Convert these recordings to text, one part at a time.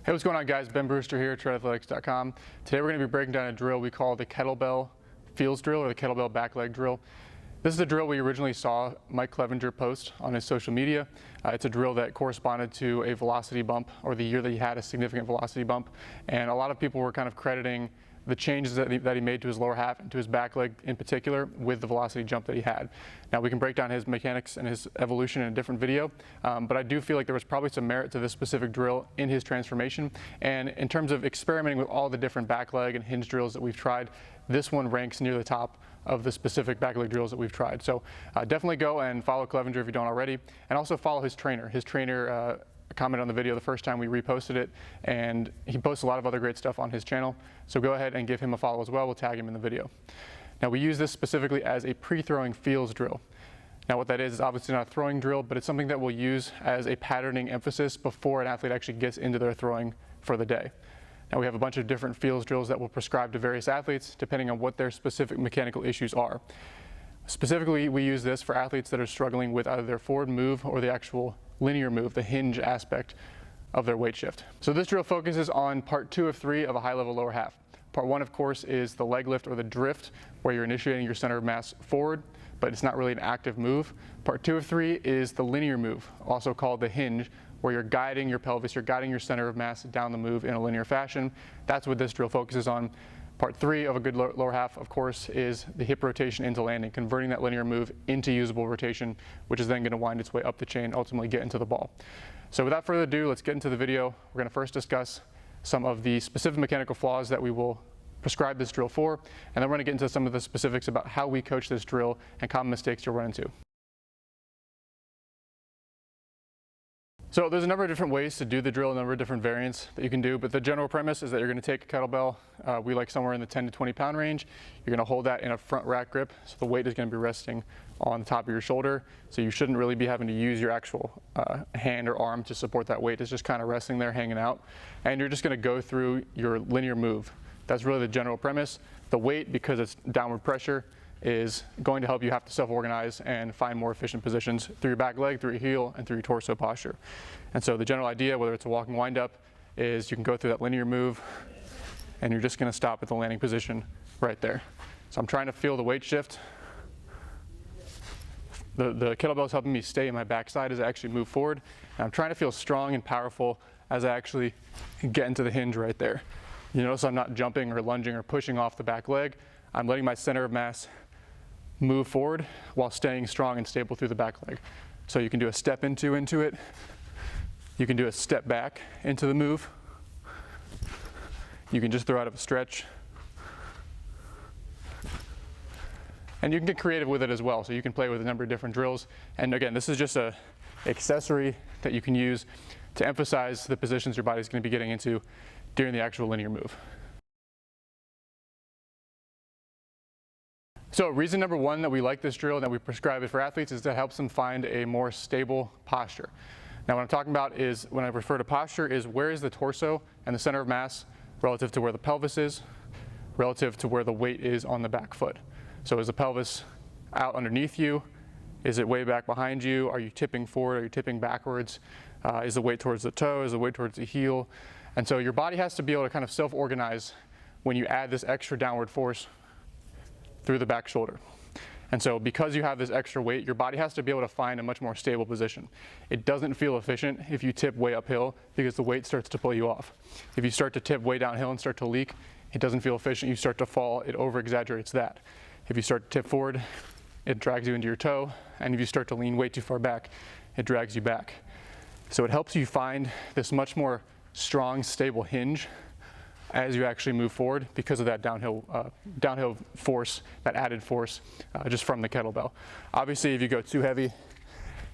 Hey, what's going on, guys? Ben Brewster here at TreadAthletics.com. Today we're going to be breaking down a drill we call the Kettlebell Fields Drill, or the Kettlebell Back Leg Drill. This is a drill we originally saw Mike Clevinger post on his social media. It's a drill that corresponded to a velocity bump, or the year that he had a significant velocity bump. And a lot of people were kind of crediting the changes that he made to his lower half and to his back leg in particular with the velocity jump that he had. Now, we can break down his mechanics and his evolution in a different video, but I do feel like there was probably some merit to this specific drill in his transformation. And in terms of experimenting with all the different back leg and hinge drills that we've tried, this one ranks near the top of the specific back leg drills that we've tried. So definitely go and follow Clevinger if you don't already, and also follow his trainer. His trainer commented on the video the first time we reposted it, and he posts a lot of other great stuff on his channel. So go ahead and give him a follow as well. We'll tag him in the video. Now, we use this specifically as a pre-throwing fields drill. Now, what that is obviously not a throwing drill, but it's something that we'll use as a patterning emphasis before an athlete actually gets into their throwing for the day. Now, we have a bunch of different fields drills that we'll prescribe to various athletes depending on what their specific mechanical issues are. Specifically, we use this for athletes that are struggling with either their forward move or the actual linear move, the hinge aspect of their weight shift. So this drill focuses on part 2 of 3 of a high-level lower half. Part 1, of course, is the leg lift or the drift, where you're initiating your center of mass forward, but it's not really an active move. Part 2 of 3 is the linear move, also called the hinge, where you're guiding your pelvis, you're guiding your center of mass down the move in a linear fashion. That's what this drill focuses on. Part 3 of a good lower half, of course, is the hip rotation into landing, converting that linear move into usable rotation, which is then going to wind its way up the chain, ultimately get into the ball. So without further ado, let's get into the video. We're going to first discuss some of the specific mechanical flaws that we will prescribe this drill for, and then we're going to get into some of the specifics about how we coach this drill and common mistakes you'll run into. So there's a number of different ways to do the drill, a number of different variants that you can do, but the general premise is that you're going to take a kettlebell, we like somewhere in the 10 to 20 pound range. You're going to hold that in a front rack grip, so the weight is going to be resting on the top of your shoulder, so you shouldn't really be having to use your actual hand or arm to support that weight. It's just kind of resting there, hanging out, and you're just going to go through your linear move. That's really the general premise. The weight, because it's downward pressure, is going to help you have to self-organize and find more efficient positions through your back leg, through your heel, and through your torso posture. And so the general idea, whether it's a walking wind-up, is you can go through that linear move, and you're just going to stop at the landing position right there. So I'm trying to feel the weight shift. The kettlebell is helping me stay in my backside as I actually move forward. And I'm trying to feel strong and powerful as I actually get into the hinge right there. You notice I'm not jumping or lunging or pushing off the back leg. I'm letting my center of mass move forward while staying strong and stable through the back leg. So you can do a step into it. You can do a step back into the move. You can just throw out of a stretch. And you can get creative with it as well. So you can play with a number of different drills. And again, this is just an accessory that you can use to emphasize the positions your body's going to be getting into during the actual linear move. So reason number 1 that we like this drill and that we prescribe it for athletes is that it helps them find a more stable posture. Now, what I'm talking about is, when I refer to posture, is where is the torso and the center of mass relative to where the pelvis is, relative to where the weight is on the back foot. So is the pelvis out underneath you? Is it way back behind you? Are you tipping forward? Are you tipping backwards? Is the weight towards the toe? Is the weight towards the heel? And so your body has to be able to kind of self-organize when you add this extra downward force through the back shoulder. And so because you have this extra weight, your body has to be able to find a much more stable position. It doesn't feel efficient if you tip way uphill because the weight starts to pull you off. If you start to tip way downhill and start to leak, it doesn't feel efficient. You start to fall, it over-exaggerates that. If you start to tip forward, it drags you into your toe. And if you start to lean way too far back, it drags you back. So it helps you find this much more strong, stable hinge as you actually move forward because of that downhill force, that added force just from the kettlebell. Obviously, if you go too heavy,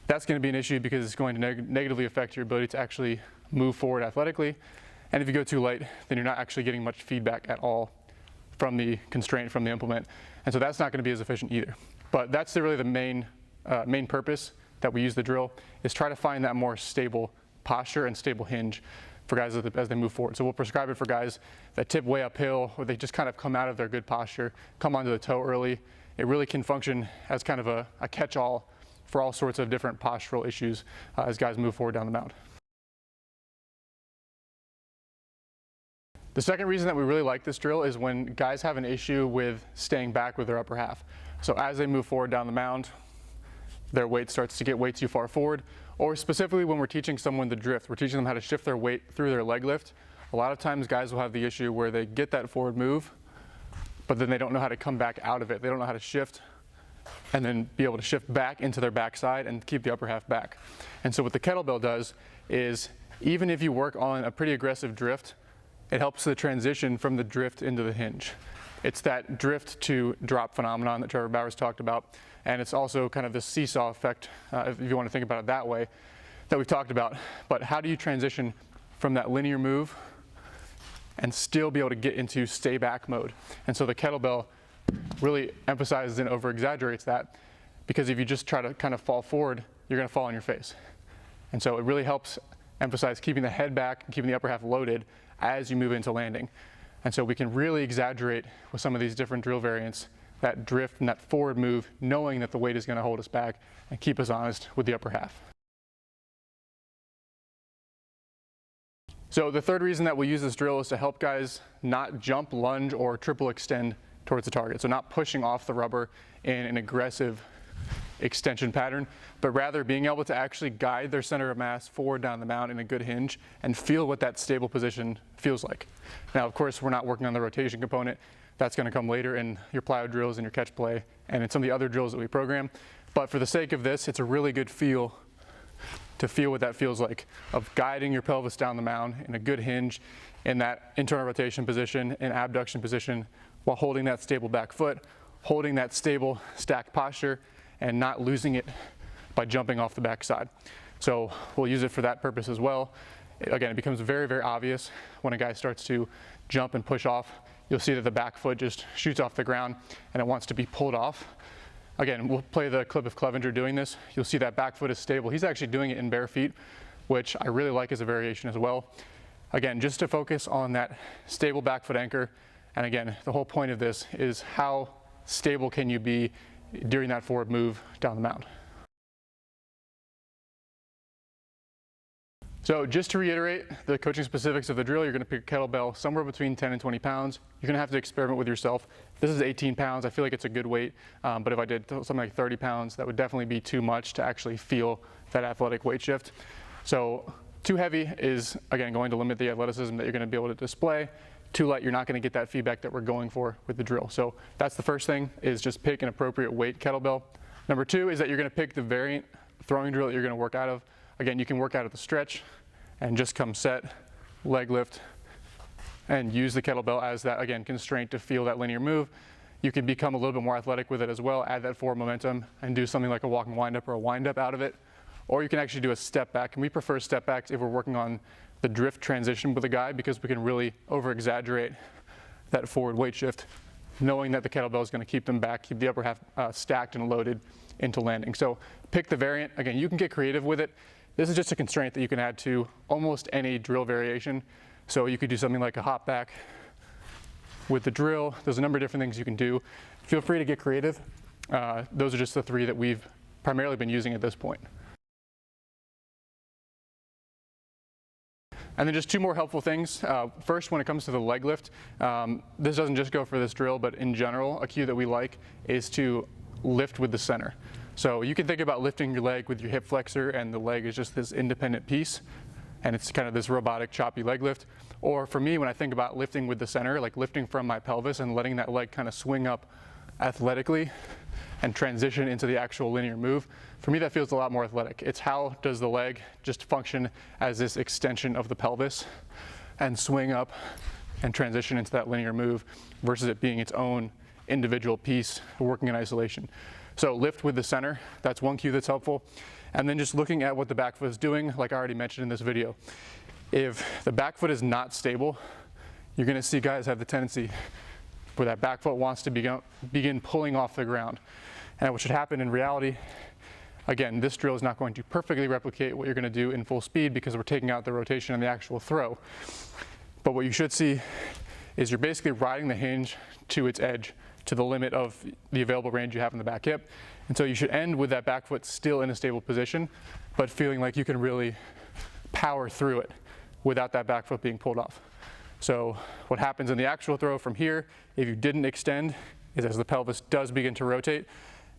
that's going to be an issue because it's going to negatively affect your ability to actually move forward athletically. And if you go too light, then you're not actually getting much feedback at all from the constraint, from the implement. And so that's not going to be as efficient either. But that's really the main purpose that we use the drill, is try to find that more stable posture and stable hinge for guys as they move forward. So we'll prescribe it for guys that tip way uphill, or they just kind of come out of their good posture, come onto the toe early. It really can function as kind of a catch-all for all sorts of different postural issues as guys move forward down the mound. The second reason that we really like this drill is when guys have an issue with staying back with their upper half. So as they move forward down the mound, their weight starts to get way too far forward, or specifically when we're teaching someone the drift, we're teaching them how to shift their weight through their leg lift. A lot of times guys will have the issue where they get that forward move, but then they don't know how to come back out of it. They don't know how to shift and then be able to shift back into their backside and keep the upper half back. And so what the kettlebell does is, even if you work on a pretty aggressive drift, it helps the transition from the drift into the hinge. It's that drift to drop phenomenon that Trevor Bowers talked about. And it's also kind of this seesaw effect, if you want to think about it that way, that we've talked about. But how do you transition from that linear move and still be able to get into stay back mode? And so the kettlebell really emphasizes and over exaggerates that, because if you just try to kind of fall forward, you're going to fall on your face. And so it really helps emphasize keeping the head back and keeping the upper half loaded as you move into landing. And so we can really exaggerate with some of these different drill variants that drift and that forward move, knowing that the weight is going to hold us back and keep us honest with the upper half. So the third reason that we use this drill is to help guys not jump, lunge, or triple extend towards the target. So not pushing off the rubber in an aggressive extension pattern, but rather being able to actually guide their center of mass forward down the mound in a good hinge and feel what that stable position feels like. Now, of course, we're not working on the rotation component. That's going to come later in your plyo drills and your catch play and in some of the other drills that we program. But for the sake of this, it's a really good feel to feel what that feels like, of guiding your pelvis down the mound in a good hinge in that internal rotation position and abduction position, while holding that stable back foot, holding that stable stacked posture, and not losing it by jumping off the backside. So we'll use it for that purpose as well. Again, it becomes very, very obvious when a guy starts to jump and push off. You'll see that the back foot just shoots off the ground and it wants to be pulled off. Again, we'll play the clip of Clevinger doing this. You'll see that back foot is stable. He's actually doing it in bare feet, which I really like as a variation as well. Again, just to focus on that stable back foot anchor. And again, the whole point of this is how stable can you be during that forward move down the mound. So just to reiterate the coaching specifics of the drill, you're going to pick a kettlebell somewhere between 10 and 20 pounds. You're going to have to experiment with yourself. This is 18 pounds. I feel like it's a good weight, but if I did something like 30 pounds, that would definitely be too much to actually feel that athletic weight shift. So too heavy is, again, going to limit the athleticism that you're going to be able to display. Too light, you're not going to get that feedback that we're going for with the drill. So that's the first thing, is just pick an appropriate weight kettlebell. Number two is that you're going to pick the variant throwing drill that you're going to work out of. Again, you can work out of the stretch and just come set, leg lift, and use the kettlebell as that, again, constraint to feel that linear move. You can become a little bit more athletic with it as well, add that forward momentum, and do something like a walking windup or a windup out of it. Or you can actually do a step back, and we prefer step backs if we're working on the drift transition with a guy, because we can really over exaggerate that forward weight shift, knowing that the kettlebell is going to keep them back, keep the upper half stacked and loaded into landing. So pick the variant. Again, you can get creative with it. This is just a constraint that you can add to almost any drill variation. So you could do something like a hop back with the drill. There's a number of different things you can do. Feel free to get creative. Those are just the three that we've primarily been using at this point. And then just two more helpful things. First, when it comes to the leg lift, this doesn't just go for this drill, but in general, a cue that we like is to lift with the center. So you can think about lifting your leg with your hip flexor, and the leg is just this independent piece, and it's kind of this robotic, choppy leg lift. Or for me, when I think about lifting with the center, like lifting from my pelvis and letting that leg kind of swing up athletically and transition into the actual linear move, for me that feels a lot more athletic. It's how does the leg just function as this extension of the pelvis and swing up and transition into that linear move, versus it being its own individual piece working in isolation. So lift with the center, that's one cue that's helpful. And then just looking at what the back foot is doing, like I already mentioned in this video. If the back foot is not stable, you're going to see guys have the tendency where that back foot wants to begin pulling off the ground. And what should happen in reality, again, this drill is not going to perfectly replicate what you're going to do in full speed, because we're taking out the rotation and the actual throw. But what you should see is you're basically riding the hinge to its edge, to the limit of the available range you have in the back hip. And so you should end with that back foot still in a stable position, but feeling like you can really power through it without that back foot being pulled off. So what happens in the actual throw from here, if you didn't extend, is as the pelvis does begin to rotate,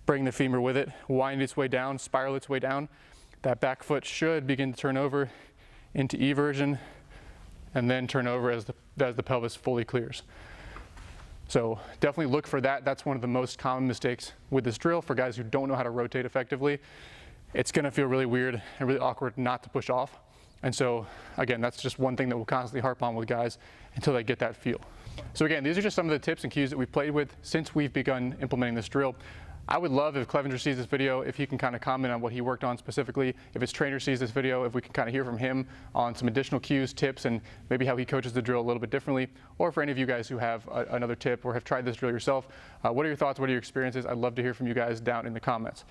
bring the femur with it, wind its way down, spiral its way down, that back foot should begin to turn over into eversion and then turn over as the pelvis fully clears. So definitely look for that. That's one of the most common mistakes with this drill for guys who don't know how to rotate effectively. It's gonna feel really weird and really awkward not to push off. And so again, that's just one thing that we'll constantly harp on with guys until they get that feel. So again, these are just some of the tips and cues that we've played with since we've begun implementing this drill. I would love if Clevinger sees this video, if he can kind of comment on what he worked on specifically. If his trainer sees this video, if we can kind of hear from him on some additional cues, tips, and maybe how he coaches the drill a little bit differently. Or for any of you guys who have another tip or have tried this drill yourself, what are your thoughts? What are your experiences? I'd love to hear from you guys down in the comments.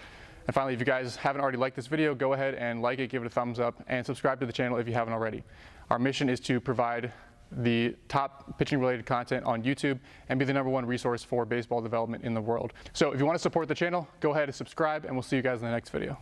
And finally, if you guys haven't already liked this video, go ahead and like it, give it a thumbs up, and subscribe to the channel if you haven't already. Our mission is to provide the top pitching related content on YouTube and be the #1 resource for baseball development in the world. So if you want to support the channel, go ahead and subscribe, and we'll see you guys in the next video.